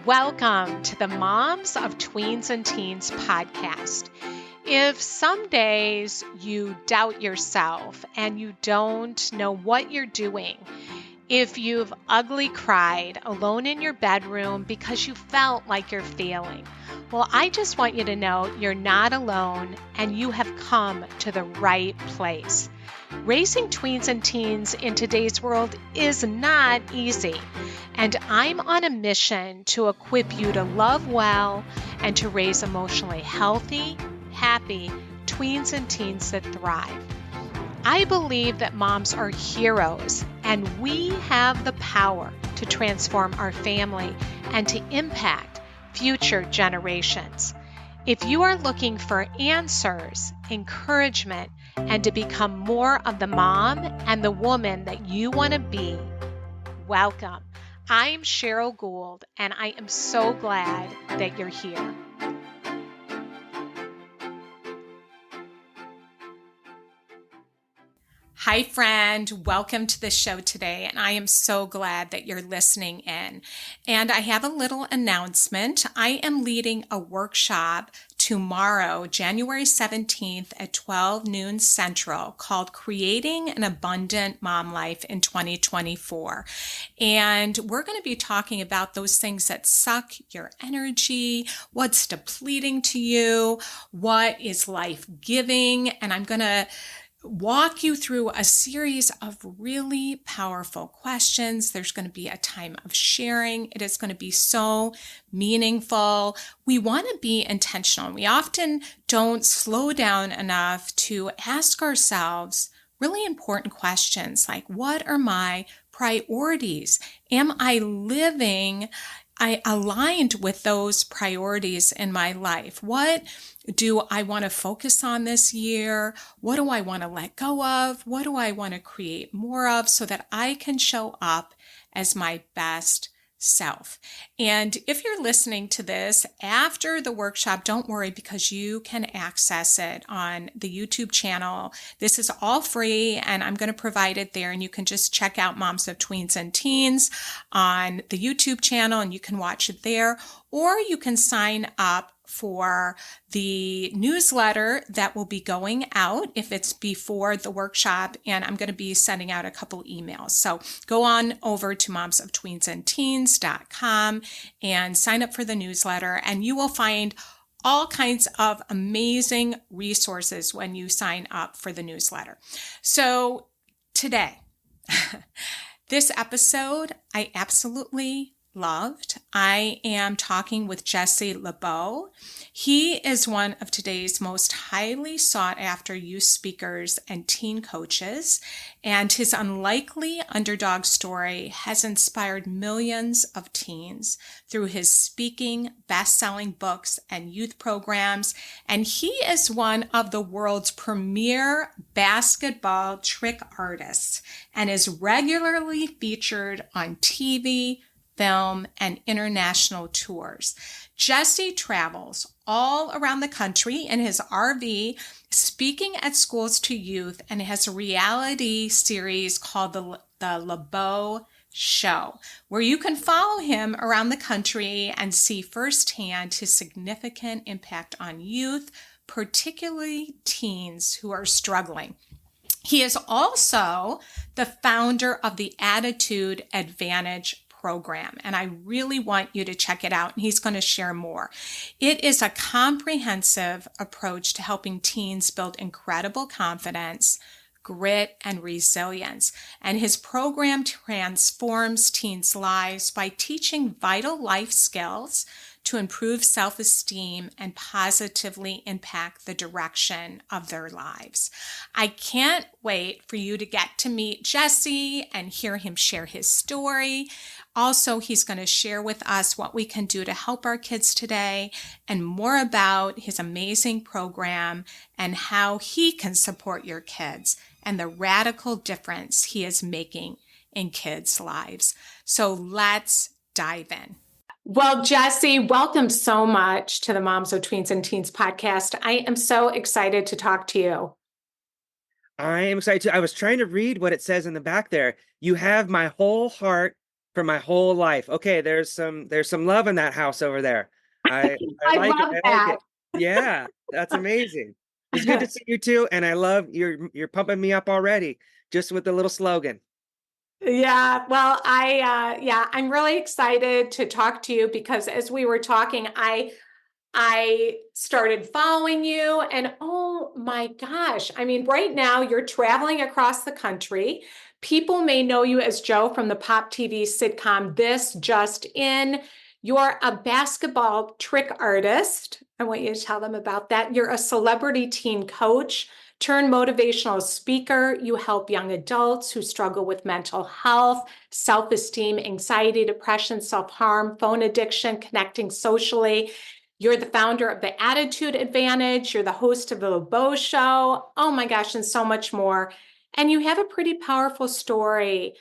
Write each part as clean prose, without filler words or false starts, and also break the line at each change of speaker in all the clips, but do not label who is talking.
Welcome to the Moms of Tweens and Teens podcast. If some days you doubt yourself and you don't know what you're doing, if you've ugly cried alone in your bedroom because you felt like you're failing, well, I just want you to know you're not alone and you have come to the right place. Raising tweens and teens in today's world is not easy, and I'm on a mission to equip you to love well and to raise emotionally healthy, happy tweens and teens that thrive. I believe that moms are heroes, and we have the power to transform our family and to impact future generations. If you are looking for answers, encouragement, and to become more of the mom and the woman that you want to be, welcome. I'm Cheryl Gould, and I am so glad that you're here. Hi, friend. Welcome to the show today, and I am so glad that you're listening in. And I have a little announcement. I am leading a workshop tomorrow, January 17th at 12 noon Central, called Creating an Abundant Mom Life in 2024. And we're going to be talking about those things that suck your energy, what's depleting to you, what is life-giving, and I'm going to walk you through a series of really powerful questions. There's going to be a time of sharing. It is going to be so meaningful. We want to be intentional. We often don't slow down enough to ask ourselves really important questions like, what are my priorities? Am I living aligned with those priorities in my life? What do I want to focus on this year? What do I want to let go of? What do I want to create more of so that I can show up as my best self? And if you're listening to this after the workshop, don't worry, because you can access it on the YouTube channel. This is all free, and I'm going to provide it there, and you can just check out Moms of Tweens and Teens on the YouTube channel, and you can watch it there, or you can sign up for the newsletter that will be going out if it's before the workshop, and I'm going to be sending out a couple emails. So go on over to momsoftweensandteens.com and sign up for the newsletter, and you will find all kinds of amazing resources when you sign up for the newsletter. So today, this episode, I absolutely loved. I am talking with Jesse LeBeau. He is one of today's most highly sought after youth speakers and teen coaches, and his unlikely underdog story has inspired millions of teens through his speaking, best-selling books, and youth programs, and he is one of the world's premier basketball trick artists and is regularly featured on TV, film, and international tours. Jesse travels all around the country in his RV, speaking at schools to youth, and has a reality series called the LeBeau Show, where you can follow him around the country and see firsthand his significant impact on youth, particularly teens who are struggling. He is also the founder of the Attitude Advantage program, and I really want you to check it out, and he's going to share more. It is a comprehensive approach to helping teens build incredible confidence, grit, and resilience, and his program transforms teens' lives by teaching vital life skills to improve self-esteem and positively impact the direction of their lives. I can't wait for you to get to meet Jesse and hear him share his story. Also, he's going to share with us what we can do to help our kids today and more about his amazing program and how he can support your kids and the radical difference he is making in kids' lives. So let's dive in. Well, Jesse, welcome so much to the Moms of Tweens and Teens podcast. I am so excited to talk to you.
I am excited too. I was trying to read what it says in the back there. You have my whole heart for my whole life. Okay, there's some love in that house over there. I
I
like it.
love
I like
that.
it. Yeah, that's amazing. It's good to see you too, and I love you're pumping me up already just with the little slogan.
Yeah, well, yeah, I'm really excited to talk to you because as we were talking, I started following you and oh my gosh, I mean, right now you're traveling across the country. People may know you as Joe from the Pop TV sitcom This Just In. You're a basketball trick artist. I want you to tell them about that. You're a celebrity teen coach turned motivational speaker. You help young adults who struggle with mental health, self-esteem, anxiety, depression, self-harm, phone addiction, connecting socially. You're the founder of the Attitude Advantage. You're the host of the LeBeau Show. Oh my gosh, and so much more. And you have a pretty powerful story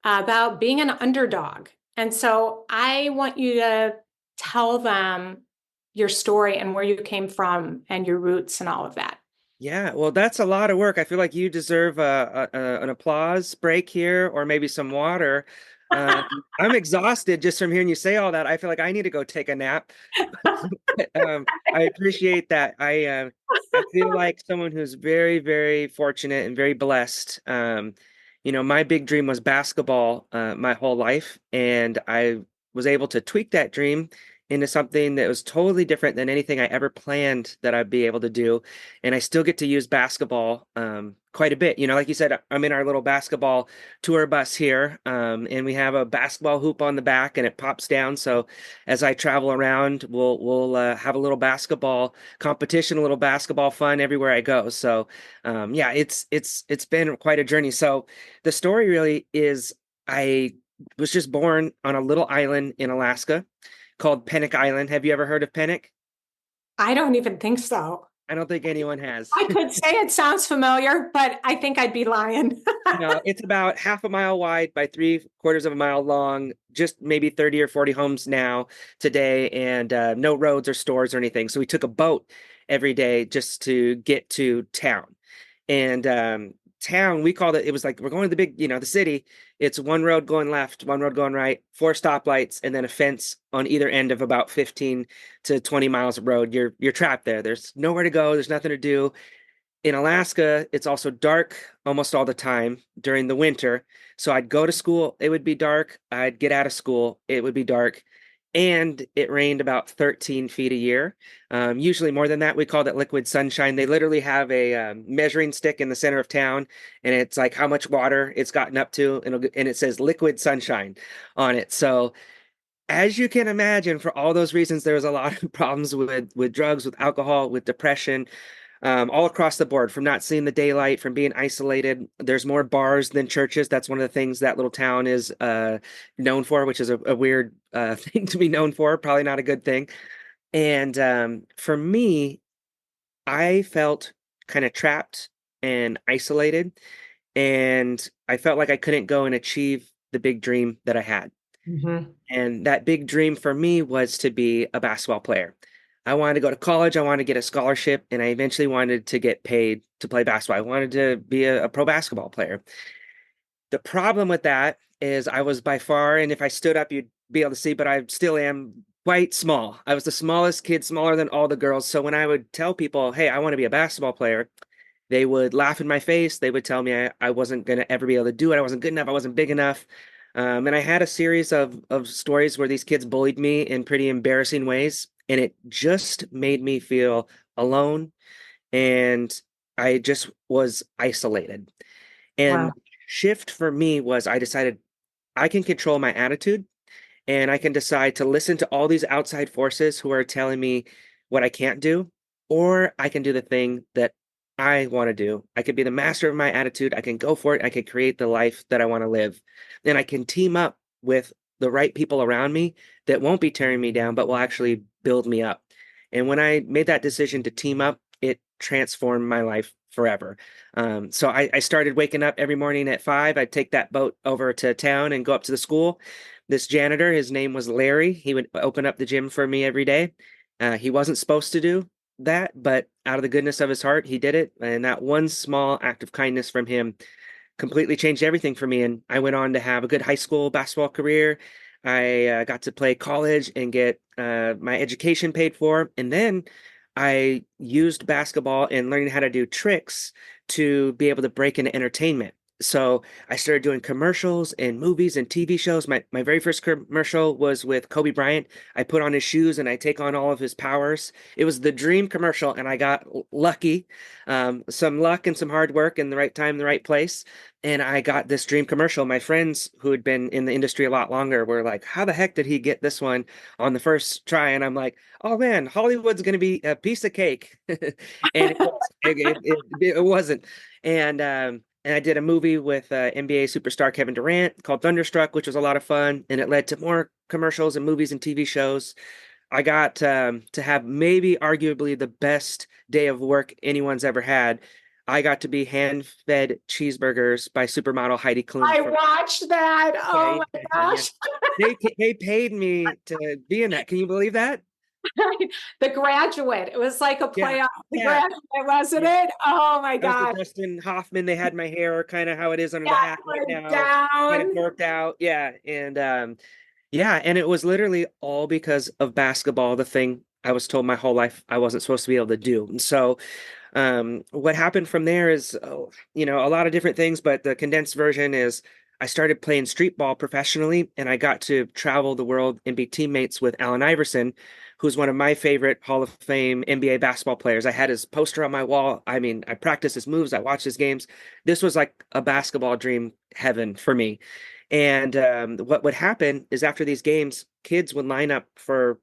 about being an underdog. And so I want you to tell them your story and where you came from and your roots and all of that.
Yeah, well, that's a lot of work. I feel like you deserve an applause break here, or maybe some water. I'm exhausted just from hearing you say all that. I feel like I need to go take a nap. I appreciate that. I feel like someone who's very, very fortunate and very blessed. My big dream was basketball my whole life, and I was able to tweak that dream into something that was totally different than anything I ever planned that I'd be able to do. And I still get to use basketball quite a bit. Like you said, I'm in our little basketball tour bus here, and we have a basketball hoop on the back, and it pops down. So as I travel around, we'll have a little basketball competition, a little basketball fun everywhere I go. So yeah, it's been quite a journey. So the story really is I was just born on a little island in Alaska called Pennock Island. Have you ever heard of Pennock?
I don't even think so.
I don't think anyone has.
I could say it sounds familiar, but I think I'd be lying.
No, it's about half a mile wide by 3/4 of a mile long, just maybe 30 or 40 homes now today, and no roads or stores or anything. So we took a boat every day just to get to town. And town, we called it, it was like we're going to the big, the city. It's one road going left, one road going right, four stoplights, and then a fence on either end of about 15 to 20 miles of road. You're trapped there. There's nowhere to go, there's nothing to do. In Alaska, it's also dark almost all the time during the winter. So I'd go to school, it would be dark. I'd get out of school, it would be dark. And it rained about 13 feet a year. Usually more than that. We called it liquid sunshine. They literally have a measuring stick in the center of town, and it's like how much water it's gotten up to, and it says liquid sunshine on it. So as you can imagine, for all those reasons, there was a lot of problems with drugs, with alcohol, with depression, all across the board, from not seeing the daylight, from being isolated. There's more bars than churches. That's one of the things that little town is known for, which is a weird thing to be known for. Probably not a good thing. And for me, I felt kind of trapped and isolated, and I felt like I couldn't go and achieve the big dream that I had.
Mhm.
And that big dream for me was to be a basketball player. I wanted to go to college. I wanted to get a scholarship, and I eventually wanted to get paid to play basketball. I wanted to be a pro basketball player. The problem with that is I was by far, and if I stood up, you'd be able to see, but I still am quite small. I was the smallest kid, smaller than all the girls. So when I would tell people, hey, I want to be a basketball player, they would laugh in my face. They would tell me I wasn't going to ever be able to do it. I wasn't good enough. I wasn't big enough. And I had a series of stories where these kids bullied me in pretty embarrassing ways. And it just made me feel alone. And I just was isolated. And
Wow.
shift for me was I decided I can control my attitude, and I can decide to listen to all these outside forces who are telling me what I can't do, or I can do the thing that I want to do. I could be the master of my attitude. I can go for it. I can create the life that I want to live. And I can team up with the right people around me that won't be tearing me down, but will actually build me up. And when I made that decision to team up, it transformed my life forever. So I started waking up every morning at 5. I'd take that boat over to town and go up to the school. This janitor, his name was Larry. He would open up the gym for me every day. He wasn't supposed to do that, but out of the goodness of his heart, he did it. And that one small act of kindness from him completely changed everything for me. And I went on to have a good high school basketball career. I got to play college and get my education paid for. And then I used basketball and learning how to do tricks to be able to break into entertainment. So I started doing commercials and movies and TV shows. My very first commercial was with Kobe Bryant. I put on his shoes and I take on all of his powers. It was the dream commercial, and I got lucky, some luck and some hard work in the right time, the right place. And I got this dream commercial. My friends who had been in the industry a lot longer were like, "How the heck did he get this one on the first try?" And I'm like, "Oh man, Hollywood's going to be a piece of cake." And it wasn't. And I did a movie with NBA superstar Kevin Durant called Thunderstruck, which was a lot of fun, and it led to more commercials and movies and TV shows. I got to have maybe arguably the best day of work anyone's ever had. I got to be hand-fed cheeseburgers by supermodel Heidi Klum
I
from
watched that. Oh
okay,
my
yeah.
gosh.
They paid me to be in that. Can you believe that?
The Graduate. It was like a
Yeah,
play on The
yeah,
Graduate, wasn't
yeah.
it? Oh my
I was the
gosh.
Dustin Hoffman. They had my hair kind of how it is under the
Yeah,
hat right
like
now, kind of
down.
dorked out. Yeah, and yeah, and it was literally all because of basketball, the thing I was told my whole life I wasn't supposed to be able to do. And so what happened from there is, a lot of different things, but the condensed version is I started playing street ball professionally, and I got to travel the world and be teammates with Allen Iverson, who's one of my favorite Hall of Fame NBA basketball players. I had his poster on my wall. I mean, I practiced his moves, I watched his games. This was like a basketball dream heaven for me. And what would happen is after these games, kids would line up for,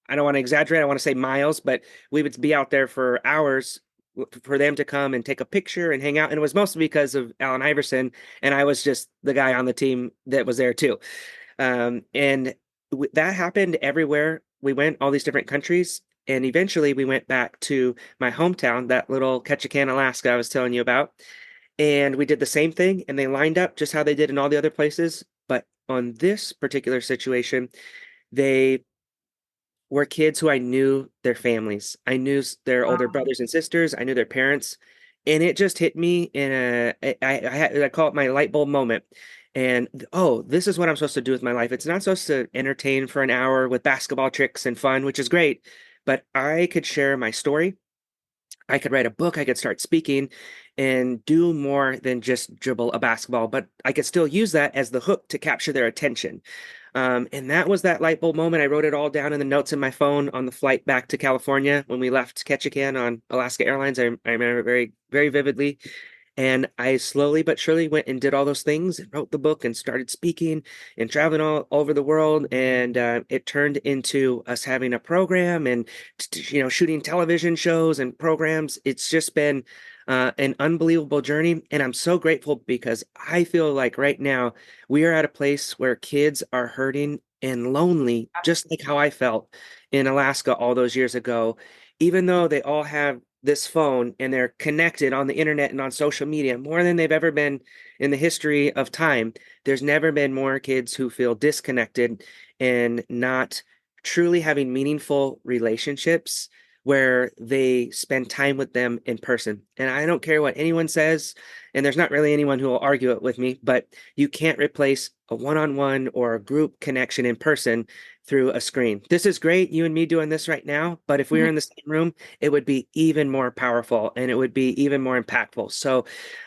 I don't want to exaggerate, I want to say miles, but we would be out there for hours for them to come and take a picture and hang out. And it was mostly because of Allen Iverson, and I was just the guy on the team that was there too. And that happened everywhere we went, all these different countries. And eventually we went back to my hometown, that little Ketchikan, Alaska I was telling you about. And we did the same thing, and they lined up just how they did in all the other places. But on this particular situation, they were kids who I knew their families. I knew their older
Wow.
brothers and sisters. I knew their parents. And it just hit me in I call it my light bulb moment. And oh, this is what I'm supposed to do with my life. It's not supposed to entertain for an hour with basketball tricks and fun, which is great, but I could share my story. I could write a book, I could start speaking and do more than just dribble a basketball, but I could still use that as the hook to capture their attention. And that was that light bulb moment. I wrote it all down in the notes in my phone on the flight back to California when we left Ketchikan on Alaska Airlines. I remember very, very vividly. And I slowly but surely went and did all those things and wrote the book and started speaking and traveling all over the world. And it turned into us having a program and, shooting television shows and programs. It's just been an unbelievable journey. And I'm so grateful because I feel like right now we are at a place where kids are hurting and lonely, just like how I felt in Alaska all those years ago. Even though they all have this phone and they're connected on the internet and on social media more than they've ever been in the history of time, there's never been more kids who feel disconnected and not truly having meaningful relationships where they spend time with them in person. And I don't care what anyone says, and there's not really anyone who will argue it with me, but you can't replace a one-on-one or a group connection in person through a screen. This is great, you and me doing this right now, but if we were
Mhm.
in the same room, it would be even more powerful and it would be even more impactful. So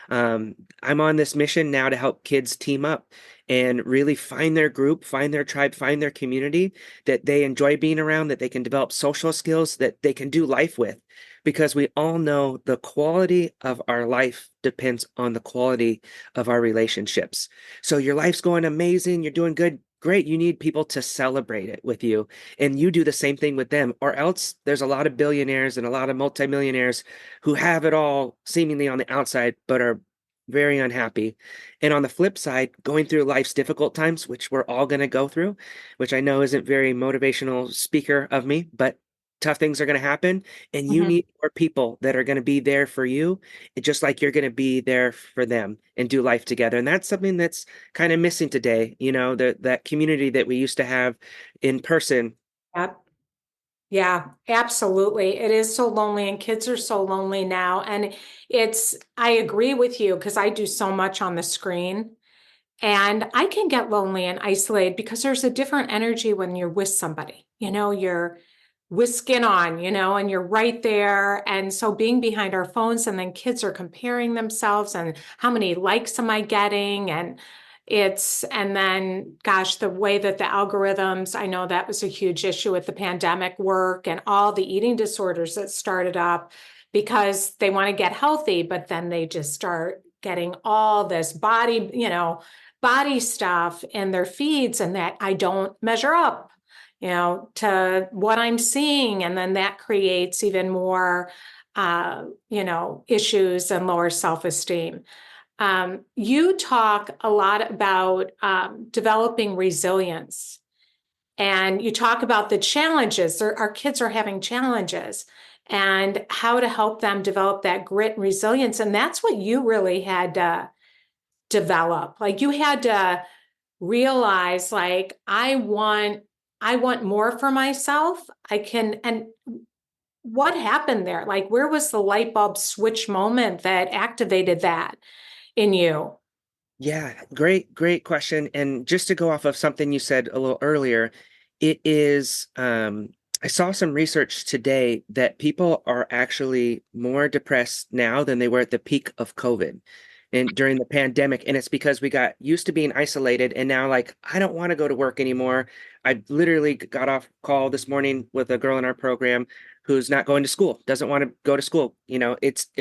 I'm on this mission now to help kids team up and really find their group, find their tribe, find their community that they enjoy being around, that they can develop social skills, that they can do life with. Because we all know the quality of our life depends on the quality of our relationships. So your life's going amazing, you're doing good. Great, you need people to celebrate it with you. And you do the same thing with them, or else there's a lot of billionaires and a lot of multimillionaires who have it all seemingly on the outside, but are very unhappy. And on the flip side, going through life's difficult times, which we're all going to go through, which I know isn't very motivational speaker of me, but tough things are going to happen. And you
Mhm.
need more people that are going to be there for you, just like you're going to be there for them and do life together. And that's something that's kind of missing today, that community that we used to have in person.
Yep. Yeah, absolutely. It is so lonely, and kids are so lonely now. And I agree with you because I do so much on the screen. And I can get lonely and isolated because there's a different energy when you're with somebody. You're with skin on, and you're right there. And so being behind our phones, and then kids are comparing themselves and how many likes am I getting? And then, gosh, the way that the algorithms, I know that was a huge issue with the pandemic work and all the eating disorders that started up because they want to get healthy, but then they just start getting all this body stuff in their feeds, and that I don't measure up, to what I'm seeing. And then that creates even more, issues and lower self-esteem. You talk a lot about developing resilience, and you talk about the challenges. Our kids are having challenges and how to help them develop that grit and resilience. And that's what you really had to develop. Like you had to realize, like, I want more for myself. And what happened there? Like, where was the light bulb switch moment that activated that in you?
Yeah, great question. And just to go off of something you said a little earlier, it is, I saw some research today that people are actually more depressed now than they were at the peak of COVID and during the pandemic. And it's because we got used to being isolated and now, like, I don't want to go to work anymore. I literally got off call this morning with a girl in our program who's not going to school, doesn't want to go to school. And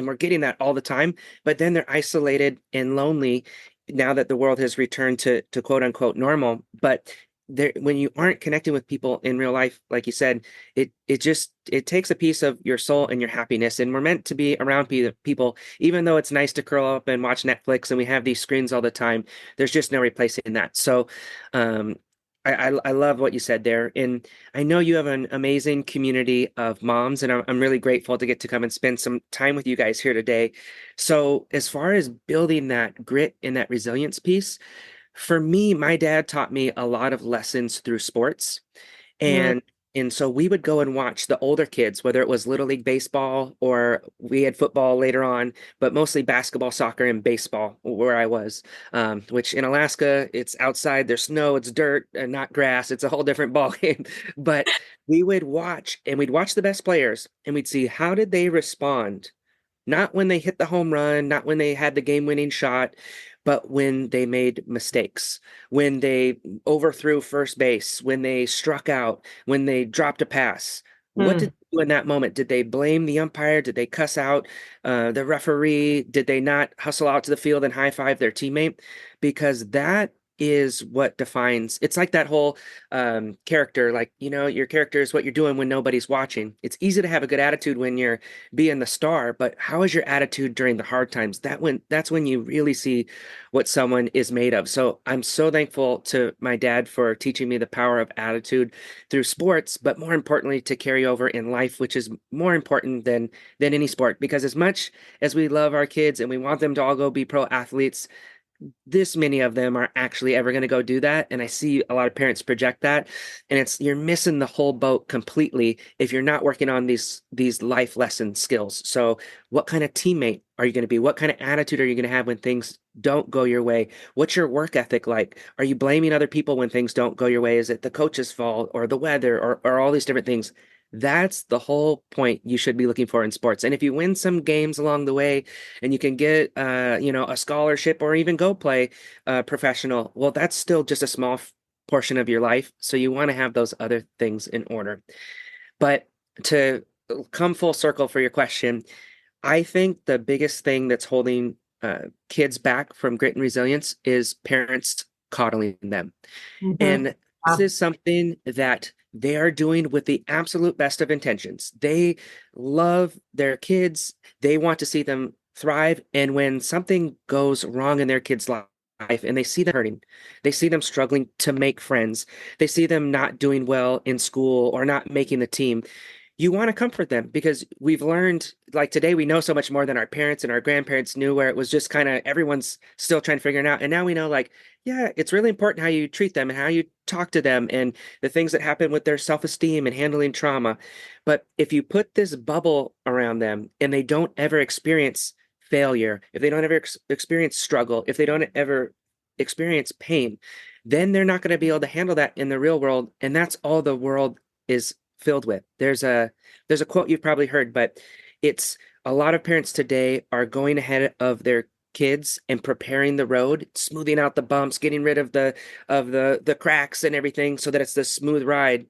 we're getting that all the time, but then they're isolated and lonely now that the world has returned to quote unquote normal. But there, when you aren't connecting with people in real life, like you said, it takes a piece of your soul and your happiness. And we're meant to be around people, even though it's nice to curl up and watch Netflix and we have these screens all the time. There's just no replacing that. So, um, I love what you said there, and I know you have an amazing community of moms, and I'm really grateful to get to come and spend some time with you guys here today. So, as far as building that grit and that resilience piece, for me, my dad taught me a lot of lessons through sports.
Mm,
And so we would go and watch the older kids, whether it was Little League baseball or we had football later on, but mostly basketball, soccer, and baseball where I was. Which in Alaska, it's outside, there's snow, it's dirt, and not grass. It's a whole different ball game. But we would watch and we'd watch the best players and we'd see how did they respond, not when they hit the home run, not when they had the game-winning shot, but when they made mistakes, when they overthrew first base, when they struck out, when they dropped a pass. What did
mm.
they do in that moment? Did they blame the umpire? Did they cuss out the referee? Did they not hustle out to the field and high five their teammate? Because that is what defines. It's like that whole character, like, your character is what you're doing when nobody's watching. It's easy to have a good attitude when you're being the star, but how is your attitude during the hard times? That's when you really see what someone is made of. So I'm so thankful to my dad for teaching me the power of attitude through sports, but more importantly to carry over in life, which is more important than any sport. Because as much as we love our kids and we want them to all go be pro athletes, this many of them are actually ever going to go do that. And I see a lot of parents project that, and you're missing the whole boat completely if you're not working on these life lesson skills. So what kind of teammate are you going to be? What kind of attitude are you going to have when things don't go your way? What's your work ethic like? Are you blaming other people when things don't go your way? Is it the coach's fault or the weather or all these different things? That's the whole point you should be looking for in sports. And if you win some games along the way and you can get a scholarship or even go play professional, well, that's still just a small portion of your life. So you want to have those other things in order. But to come full circle for your question, I think the biggest thing that's holding kids back from grit and resilience is parents coddling them.
Mhm.
And this is something that they are doing with the absolute best of intentions. They love their kids. They want to see them thrive. And when something goes wrong in their kids' life and they see them hurting, they see them struggling to make friends, they see them not doing well in school or not making the team, you want to comfort them because we've learned, like today, we know so much more than our parents and our grandparents knew, where it was just kind of everyone's still trying to figure it out. And now we know, like, yeah, it's really important how you treat them and how you talk to them and the things that happen with their self-esteem and handling trauma. But if you put this bubble around them and they don't ever experience failure, if they don't ever experience struggle, if they don't ever experience pain, then they're not going to be able to handle that in the real world. And that's all the world is filled with. There's a quote you've probably heard, but it's a lot of parents today are going ahead of their kids and preparing the road, smoothing out the bumps, getting rid of the cracks and everything so that it's the smooth ride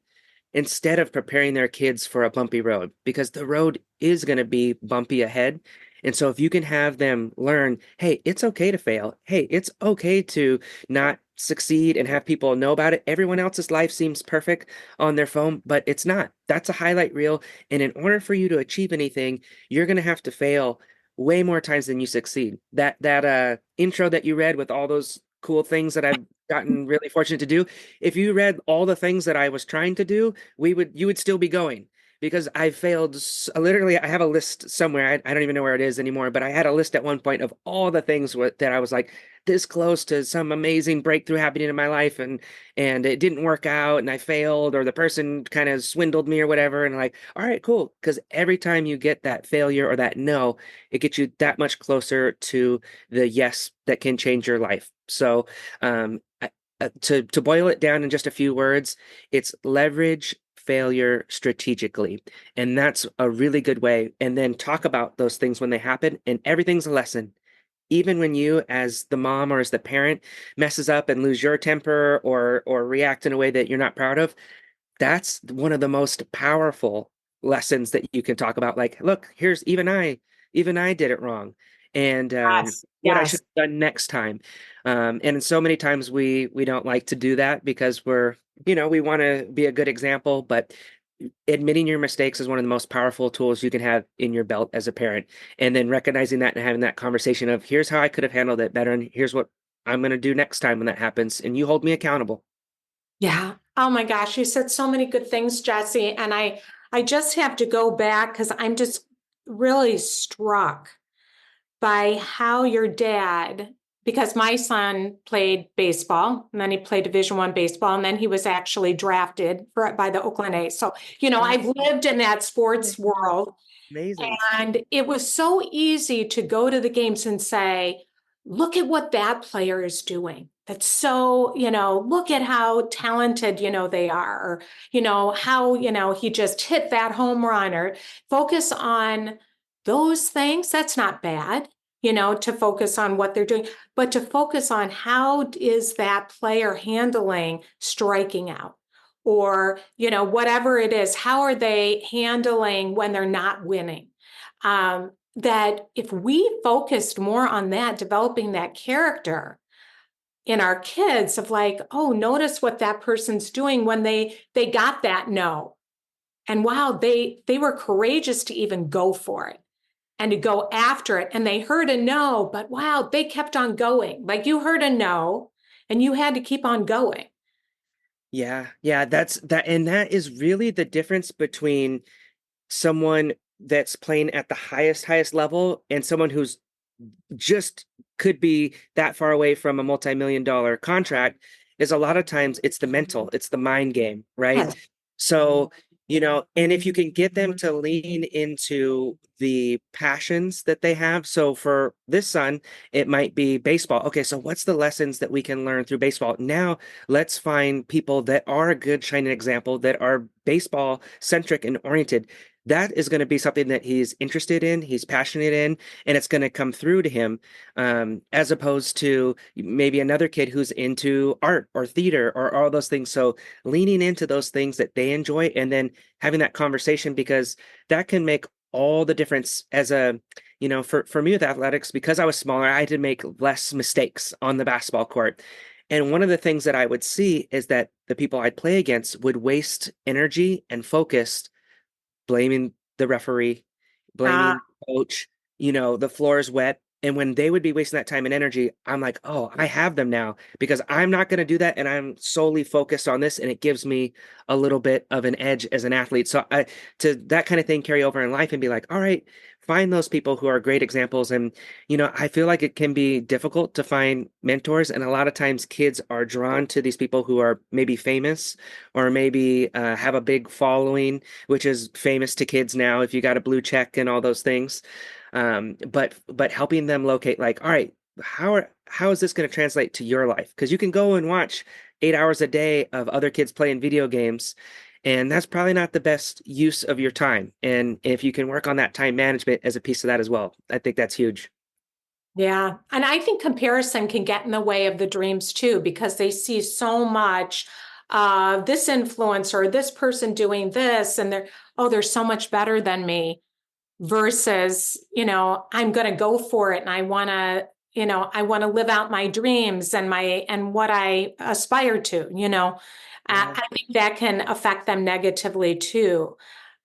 instead of preparing their kids for a bumpy road, because the road is going to be bumpy ahead. And so if you can have them learn, hey, it's okay to fail. Hey, it's okay to not succeed and have people know about it. Everyone else's life seems perfect on their phone, but it's not. That's a highlight reel. And in order for you to achieve anything, you're going to have to fail way more times than you succeed. That intro that you read with all those cool things that I've gotten really fortunate to do, if you read all the things that I was trying to do, you would still be going, because I failed. Literally, I have a list somewhere. I don't even know where it is anymore, but I had a list at one point of all the things that I was like this close to some amazing breakthrough happening in my life, and it didn't work out, and I failed, or the person kind of swindled me or whatever. And like, all right, cool. Because every time you get that failure or that no, it gets you that much closer to the yes that can change your life. So, to boil it down in just a few words, it's leverage failure strategically. And that's a really good way. And then talk about those things when they happen, and everything's a lesson. Even when you, as the mom or as the parent, messes up and lose your temper or react in a way that you're not proud of, that's one of the most powerful lessons that you can talk about. Like, look, here's even I did it wrong, and
Yes,
what I should
yes.
have done next time. And so many times we don't like to do that because we want to be a good example, but admitting your mistakes is one of the most powerful tools you can have in your belt as a parent. And then recognizing that and having that conversation of, here's how I could have handled it better, and here's what I'm going to do next time when that happens, and you hold me accountable.
Yeah. Oh my gosh, you said so many good things, Jesse. And I just have to go back because I'm just really struck by how your dad, because my son played baseball and then he played Division I baseball, and then he was actually drafted by the Oakland A's. So, I've lived in that sports world.
Amazing.
And it was so easy to go to the games and say, look at what that player is doing. That's so, look at how talented, they are, or, how, he just hit that home run, or focus on those things. That's not bad, to focus on what they're doing, but to focus on how is that player handling striking out, or whatever it is, how are they handling when they're not winning. That if we focused more on that, developing that character in our kids, of like, oh, notice what that person's doing when they got that no, and wow, they were courageous to even go for it and to go after it, and they heard a no, but wow, they kept on going. Like, you heard a no and you had to keep on going.
Yeah, that's that, and that is really the difference between someone that's playing at the highest level and someone who's just could be that far away from a multi-million dollar contract. Is a lot of times it's the mental, it's the mind game, right?
Yes.
So, and if you can get them to lean into the passions that they have. So for this son, it might be baseball. Okay, so what's the lessons that we can learn through baseball? Now, let's find people that are a good shining example, that are baseball centric and oriented. That is going to be something that he's interested in, he's passionate in, and it's going to come through to him, as opposed to maybe another kid who's into art or theater or all those things. So leaning into those things that they enjoy and then having that conversation, because that can make all the difference. For me with athletics, because I was smaller, I had to make less mistakes on the basketball court. And one of the things that I would see is that the people I'd play against would waste energy and focus blaming the referee,
Uh,
blaming the coach, the floor is wet. And when they would be wasting that time and energy, I'm like, oh, I have them now because I'm not going to do that. And I'm solely focused on this. And it gives me a little bit of an edge as an athlete. So to that kind of thing carry over in life and be like, all right, find those people who are great examples. And, I feel like it can be difficult to find mentors. And a lot of times kids are drawn to these people who are maybe famous or maybe have a big following, which is famous to kids now if you got a blue check and all those things. But helping them locate like, all right, how is this going to translate to your life? Because you can go and watch 8 hours a day of other kids playing video games, and that's probably not the best use of your time. And if you can work on that time management as a piece of that as well, I think that's huge.
Yeah. And I think comparison can get in the way of the dreams too, because they see so much this influencer, this person doing this, and they're so much better than me versus, I'm going to go for it and I want to live out my dreams and what I aspire to,
Yeah.
I think that can affect them negatively too,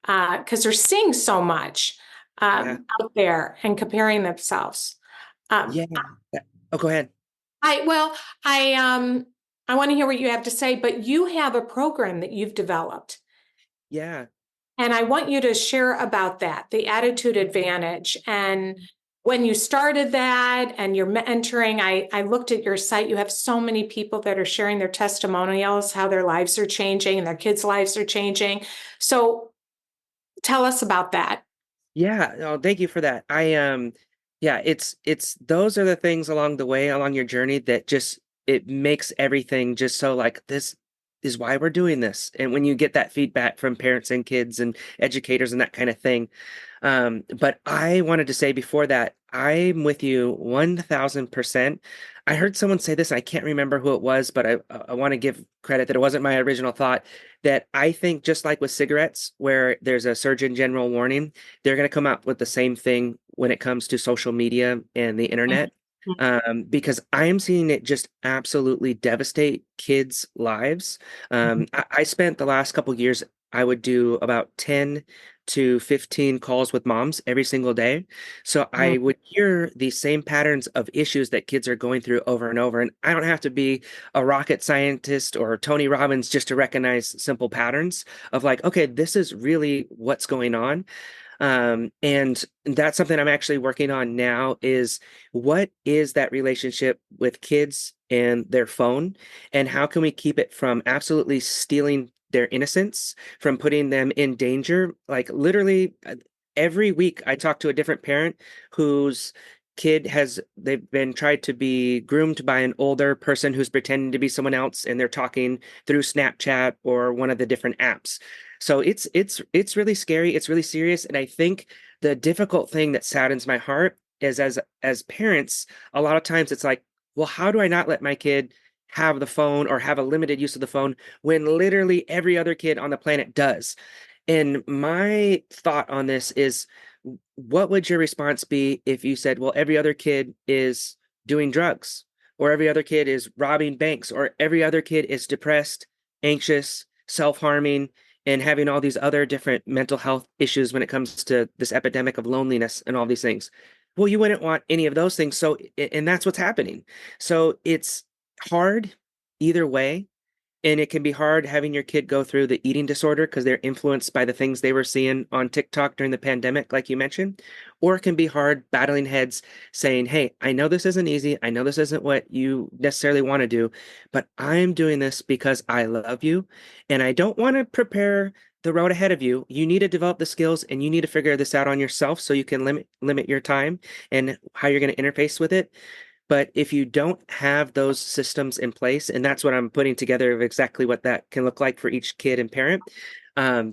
because they're seeing so much
Yeah.
out there and comparing themselves. Um,
Yeah. Oh, go ahead.
I well, I want to hear what you have to say, but you have a program that you've developed,
Yeah.
and I want you to share about that, the Attitude Advantage, and when you started that, and you're mentoring. I looked at your site. You have so many people that are sharing their testimonials, how their lives are changing and their kids' lives are changing. So tell us about that.
Yeah, oh, thank you for that. Yeah, it's those are the things along the way, along your journey that just it makes everything just so like this is why we're doing this. And when you get that feedback from parents and kids and educators and that kind of thing, but I wanted to say before that, I'm with you 1000%. I heard someone say this, I can't remember who it was, but I want to give credit that it wasn't my original thought. That I think just like with cigarettes, where there's a Surgeon General warning, they're going to come up with the same thing when it comes to social media and the internet. Because I'm seeing it just absolutely devastate kids' lives. I spent the last couple years, I would do about 10 to 15 calls with moms every single day. So I would hear these same patterns of issues that kids are going through over and over. And I don't have to be a rocket scientist or Tony Robbins just to recognize simple patterns of like, okay, this is really what's going on. And that's something I'm actually working on now is what is that relationship with kids and their phone, and how can we keep it from absolutely stealing their innocence, from putting them in danger? Like literally every week I talk to a different parent whose they've been tried to be groomed by an older person who's pretending to be someone else, and they're talking through Snapchat or one of the different apps. So it's really scary. It's really serious. And I think the difficult thing that saddens my heart is as parents, a lot of times it's like, well, how do I not let my kid have the phone or have a limited use of the phone when literally every other kid on the planet does? And my thought on this is, what would your response be if you said, well, every other kid is doing drugs, or every other kid is robbing banks, or every other kid is depressed, anxious, self-harming, and having all these other different mental health issues when it comes to this epidemic of loneliness and all these things? Well, you wouldn't want any of those things. So, and that's what's happening. So it's hard either way, and it can be hard having your kid go through the eating disorder because they're influenced by the things they were seeing on TikTok during the pandemic, like you mentioned. Or it can be hard battling heads saying, hey, I know this isn't easy. I know this isn't what you necessarily want to do, but I'm doing this because I love you. And I don't want to prepare the road ahead of you. You need to develop the skills and you need to figure this out on yourself so you can limit your time and how you're going to interface with it. But if you don't have those systems in place, and that's what I'm putting together of exactly what that can look like for each kid and parent,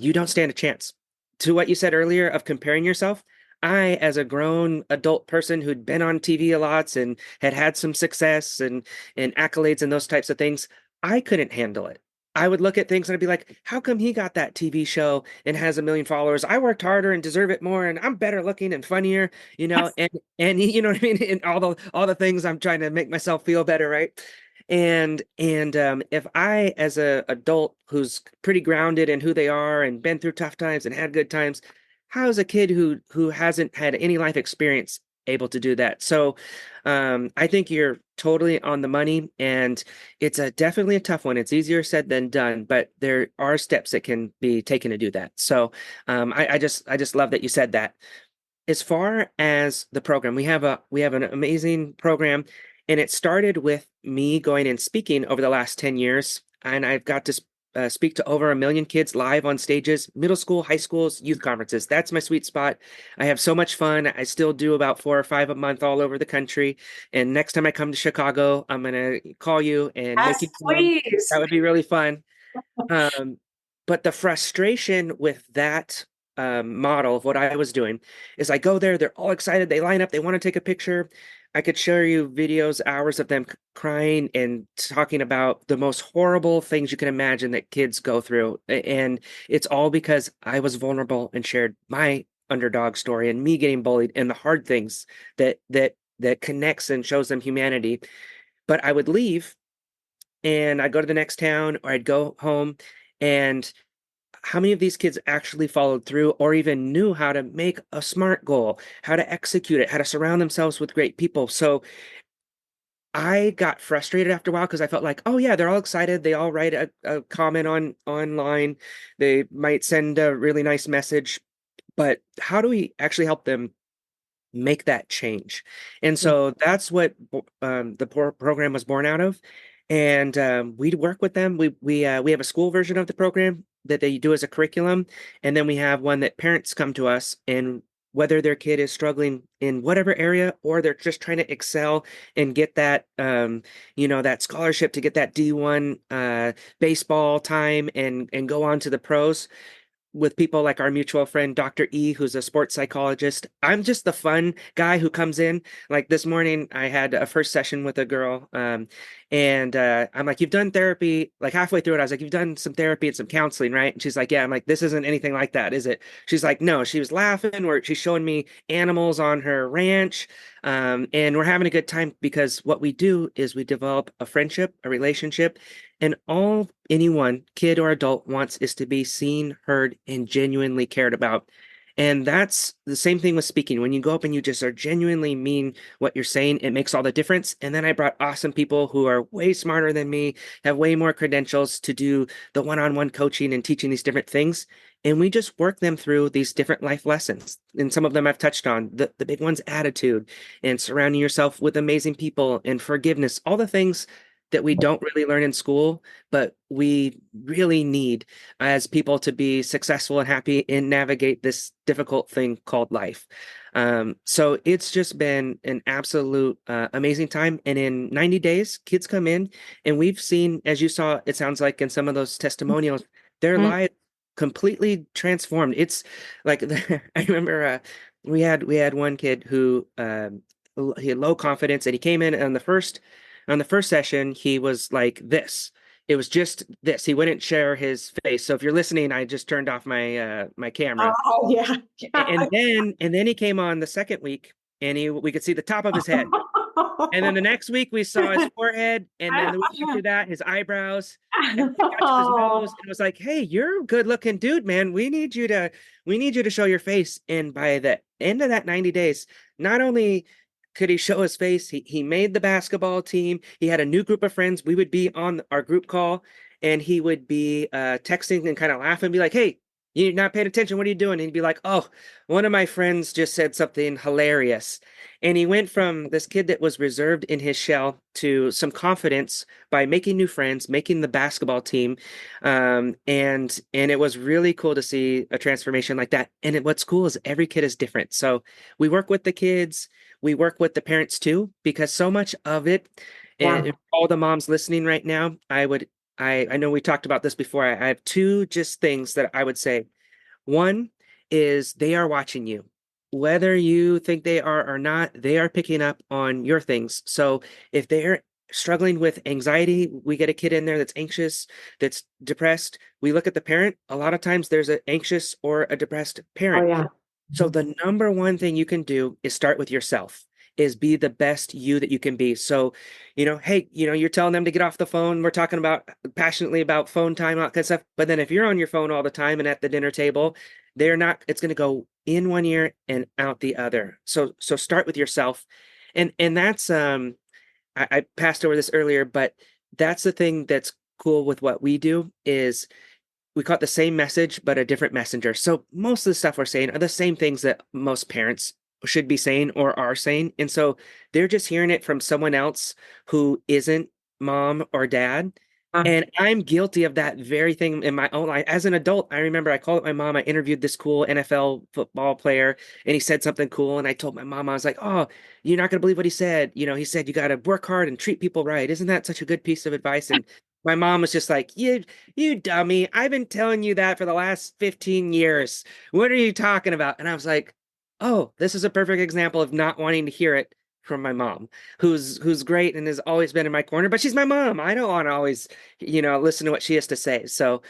you don't stand a chance. To what you said earlier of comparing yourself, I, as a grown adult person who'd been on TV a lot and had some success and accolades and those types of things, I couldn't handle it. I would look at things and I'd be like, how come he got that TV show and has a million followers? I worked harder and deserve it more, and I'm better looking and funnier, and you know what I mean, and all the things I'm trying to make myself feel better, right? And if I, as a adult who's pretty grounded in who they are and been through tough times and had good times, how is a kid who hasn't had any life experience able to do that. So I think you're totally on the money, and it's a definitely a tough one. It's easier said than done, but there are steps that can be taken to do that. So I just love that you said that. As far as the program, we have an amazing program, and it started with me going and speaking over the last 10 years, and I've got to speak to over 1 million kids live on stages, middle school, high schools, youth conferences. That's my sweet spot. I have so much fun. I still do about 4 or 5 a month all over the country. And next time I come to Chicago, I'm gonna call you and make
Yes,
you come.
please.
That would be really fun. Um, but the frustration with that model of what I was doing is I go there, they're all excited, they line up, they want to take a picture. I could show you videos, hours of them crying and talking about the most horrible things you can imagine that kids go through. And it's all because I was vulnerable and shared my underdog story and me getting bullied and the hard things that connects and shows them humanity. But I would leave and I'd go to the next town or I'd go home. And how many of these kids actually followed through or even knew how to make a SMART goal, how to execute it, how to surround themselves with great people? So I got frustrated after a while because I felt like, oh yeah, they're all excited. They all write a comment on online. They might send a really nice message, but how do we actually help them make that change? And so that's what the program was born out of. And we work with them. We have a school version of the program that they do as a curriculum, and then we have one that parents come to us, and whether their kid is struggling in whatever area or they're just trying to excel and get that that scholarship to get that D1 baseball time and go on to the pros, with people like our mutual friend, Dr. E, who's a sports psychologist. I'm just the fun guy who comes in. Like this morning, I had a first session with a girl, and I'm like, "You've done therapy." Like halfway through it, I was like, "You've done some therapy and some counseling, right?" And she's like, "Yeah." I'm like, "This isn't anything like that, is it?" She's like, "No." She was laughing, where she's showing me animals on her ranch, and we're having a good time because what we do is we develop a friendship, a relationship, and all anyone, kid or adult, wants is to be seen, heard, and genuinely cared about. And that's the same thing with speaking. When you go up and you just are genuinely mean what you're saying, it makes all the difference. And then I brought awesome people who are way smarter than me, have way more credentials to do the one-on-one coaching and teaching these different things. And we just work them through these different life lessons. And some of them I've touched on. The big one's attitude and surrounding yourself with amazing people and forgiveness, all the things that we don't really learn in school, but we really need as people to be successful and happy and navigate this difficult thing called life. So it's just been an absolute amazing time. And in 90 days, kids come in and we've seen, as you saw, it sounds like in some of those testimonials, their
Mhm.
lives completely transformed. It's like I remember we had one kid who he had low confidence, and he came in on the first session, he was like this. It was just this. He wouldn't share his face. So if you're listening, I just turned off my camera.
Oh, yeah.
And then he came on the second week, and we could see the top of his head. And then the next week we saw his forehead, and then the week after that, his eyebrows, and we got to his nose, and it was like, "Hey, you're a good-looking dude, man. We need you to show your face." And by the end of that 90 days, not only could he show his face, he made the basketball team. He had a new group of friends. We would be on our group call, and he would be texting and kind of laughing, be like, "Hey, you're not paying attention. What are you doing?" And he'd be like, "Oh, one of my friends just said something hilarious." And he went from this kid that was reserved in his shell to some confidence by making new friends, making the basketball team. And it was really cool to see a transformation like that. And what's cool is every kid is different. So we work with the kids, we work with the parents too, because so much of it,
Yeah.
and all the moms listening right now, I know we talked about this before. I have two just things that I would say. One is they are watching you. Whether you think they are or not, they are picking up on your things. So if they're struggling with anxiety, we get a kid in there that's anxious, that's depressed. We look at the parent. A lot of times there's an anxious or a depressed
Oh,
parent.
yeah.
So the number one thing you can do is start with yourself. is be the best you that you can be. So, hey, you're telling them to get off the phone. We're talking about passionately about phone time, all that kind of stuff. But then if you're on your phone all the time and at the dinner table, they're not, it's going to go in one ear and out the other. So start with yourself. And that's, I passed over this earlier, but that's the thing that's cool with what we do is we call it the same message, but a different messenger. So most of the stuff we're saying are the same things that most parents should be saying or are saying. And so they're just hearing it from someone else who isn't mom or dad. And I'm guilty of that very thing in my own life. As an adult, I remember I called up my mom. I interviewed this cool NFL football player, and he said something cool. And I told my mom, I was like, "Oh, you're not going to believe what he said. He said you got to work hard and treat people right. Isn't that such a good piece of advice?" And my mom was just like, you dummy. I've been telling you that for the last 15 years. What are you talking about?" And I was like, "Oh, this is a perfect example of not wanting to hear it from my mom, who's great and has always been in my corner, but she's my mom. I don't want to always, listen to what she has to say." So,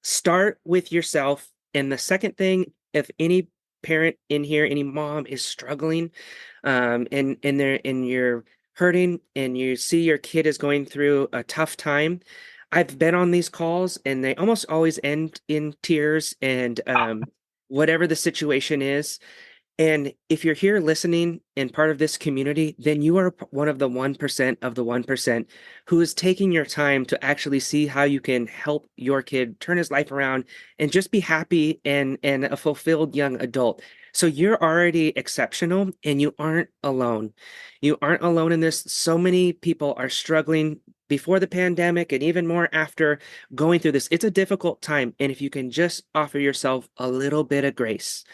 start with yourself. And the second thing, if any parent in here, any mom is struggling, and you're hurting and you see your kid is going through a tough time, I've been on these calls and they almost always end in tears and whatever the situation is. And if you're here listening and part of this community, then you are one of the 1% of the 1% who is taking your time to actually see how you can help your kid turn his life around and just be happy and a fulfilled young adult. So you're already exceptional and you aren't alone. You aren't alone in this. So many people are struggling before the pandemic and even more after going through this. It's a difficult time. And if you can just offer yourself a little bit of grace,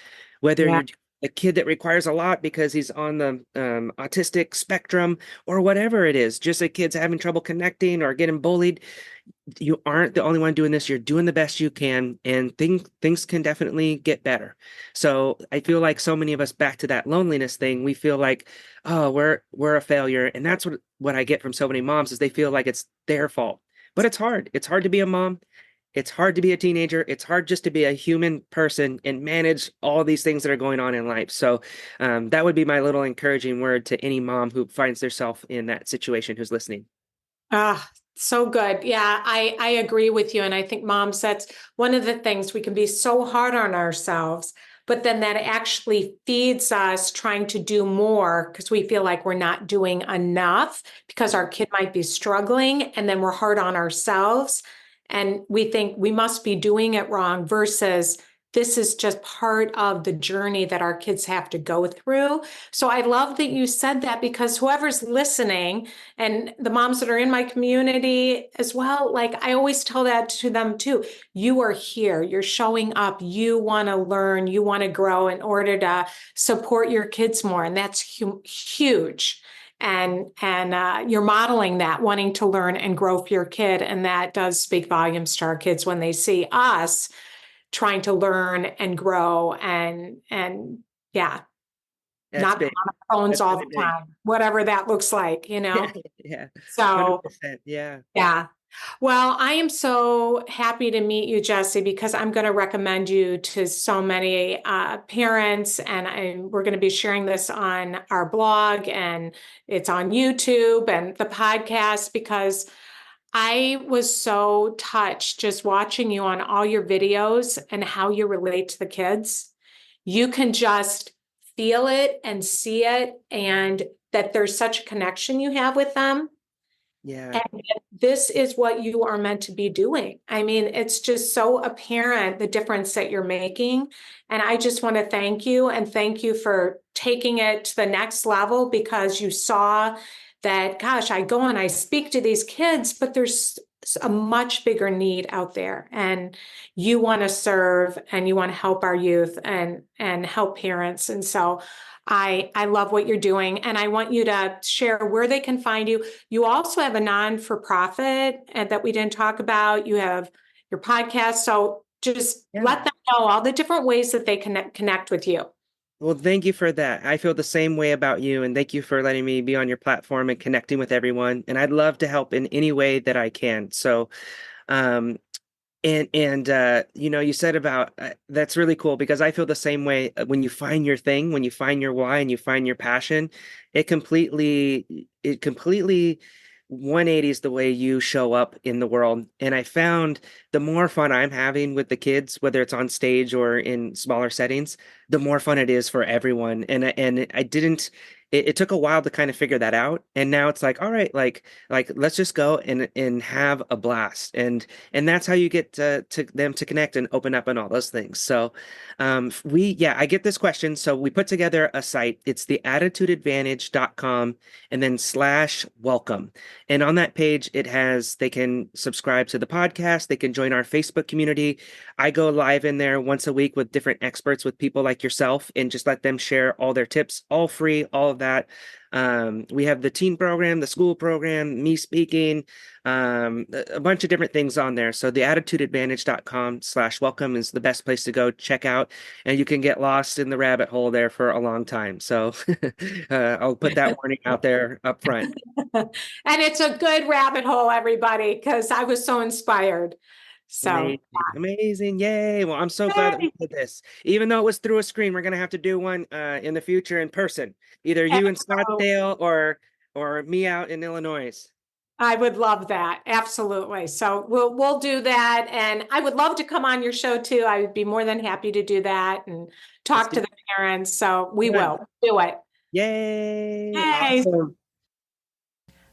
whether
Yeah.
you're a kid that requires a lot because he's on the autistic spectrum or whatever it is, just a kid's having trouble connecting or getting bullied, you aren't the only one doing this. You're doing the best you can, and things can definitely get better. So I feel like so many of us, back to that loneliness thing, we feel like, oh, we're a failure. And that's what I get from so many moms is they feel like it's their fault. But it's hard. It's hard to be a mom. It's hard to be a teenager. It's hard just to be a human person and manage all these things that are going on in life. So that would be my little encouraging word to any mom who finds herself in that situation who's listening.
Ah, so good. Yeah, I agree with you. And I think moms, that's one of the things we can be so hard on ourselves, but then that actually feeds us trying to do more because we feel like we're not doing enough because our kid might be struggling and then we're hard on ourselves and we think we must be doing it wrong versus this is just part of the journey that our kids have to go through. So I love that you said that because whoever's listening, and the moms that are in my community as well, like I always tell that to them too. You are here, you're showing up, you want to learn, you want to grow in order to support your kids more. And that's huge. And you're modeling that, wanting to learn and grow for your kid. And that does speak volumes to our kids when they see us trying to learn and grow and yeah,
That's
not
big.
on our phones
That's
all
really
the
big.
time, whatever that looks like, you
Yeah,
know?
yeah,
So,
100%. Yeah.
yeah. Well, I am so happy to meet you, Jesse, because I'm going to recommend you to so many parents, and we're going to be sharing this on our blog, and it's on YouTube and the podcast because I was so touched just watching you on all your videos and how you relate to the kids. You can just feel it and see it, and that there's such a connection you have with them.
Yeah.
And this is what you are meant to be doing. I mean, it's just so apparent the difference that you're making. And I just want to thank you and thank you for taking it to the next level because you saw that, gosh, I go and I speak to these kids, but there's a much bigger need out there. And you want to serve and you want to help our youth and help parents. And so I love what you're doing. And I want you to share where they can find you. You also have a non-for-profit that we didn't talk about. You have your podcast. So just
Yeah.
let them know all the different ways that they connect with you.
Well, thank you for that. I feel the same way about you, and thank you for letting me be on your platform and connecting with everyone. And I'd love to help in any way that I can. So, um, You said about that's really cool because I feel the same way. When you find your thing, when you find your why and you find your passion, it completely 180s the way you show up in the world. And I found the more fun I'm having with the kids, whether it's on stage or in smaller settings, the more fun it is for everyone. And I didn't it took a while to kind of figure that out. And now it's like, all right, like let's just go and have a blast. And that's how you get to them to connect and open up and all those things. So I get this question. So we put together a site. It's the attitudeadvantage.com and then /welcome. And on that page, they can subscribe to the podcast. They can join our Facebook community. I go live in there once a week with different experts, with people like yourself, and just let them share all their tips, all free, all of that. We have the teen program, the school program, me speaking, a bunch of different things on there. So the attitudeadvantage.com/welcome is the best place to go check out, and you can get lost in the rabbit hole there for a long time. So I'll put that warning out there up front.
And it's a good rabbit hole, everybody, because I was so inspired. So,
Amazing. Amazing. Yay. Well, I'm so glad that we did this. Even though it was through a screen, we're gonna have to do one in the future in person. Either you in Scottsdale or me out in Illinois.
I would love that. Absolutely. So we'll do that. And I would love to come on your show too. I would be more than happy to do that and
Let's
talk
do
to the parents. So we
it.
will do it.
Yay.
Yay.
Awesome.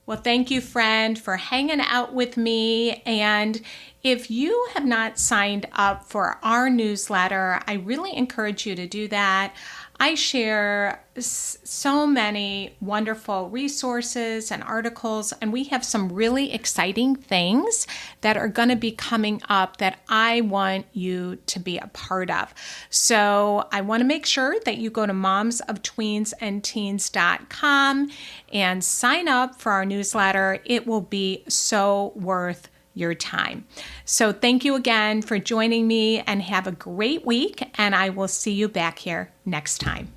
Well, thank you, friend, for hanging out with me. And if you have not signed up for our newsletter, I really encourage you to do that. I share so many wonderful resources and articles, and we have some really exciting things that are going to be coming up that I want you to be a part of. So I want to make sure that you go to momsoftweensandteens.com and sign up for our newsletter. It will be so worth your time. So thank you again for joining me, and have a great week, and I will see you back here next time.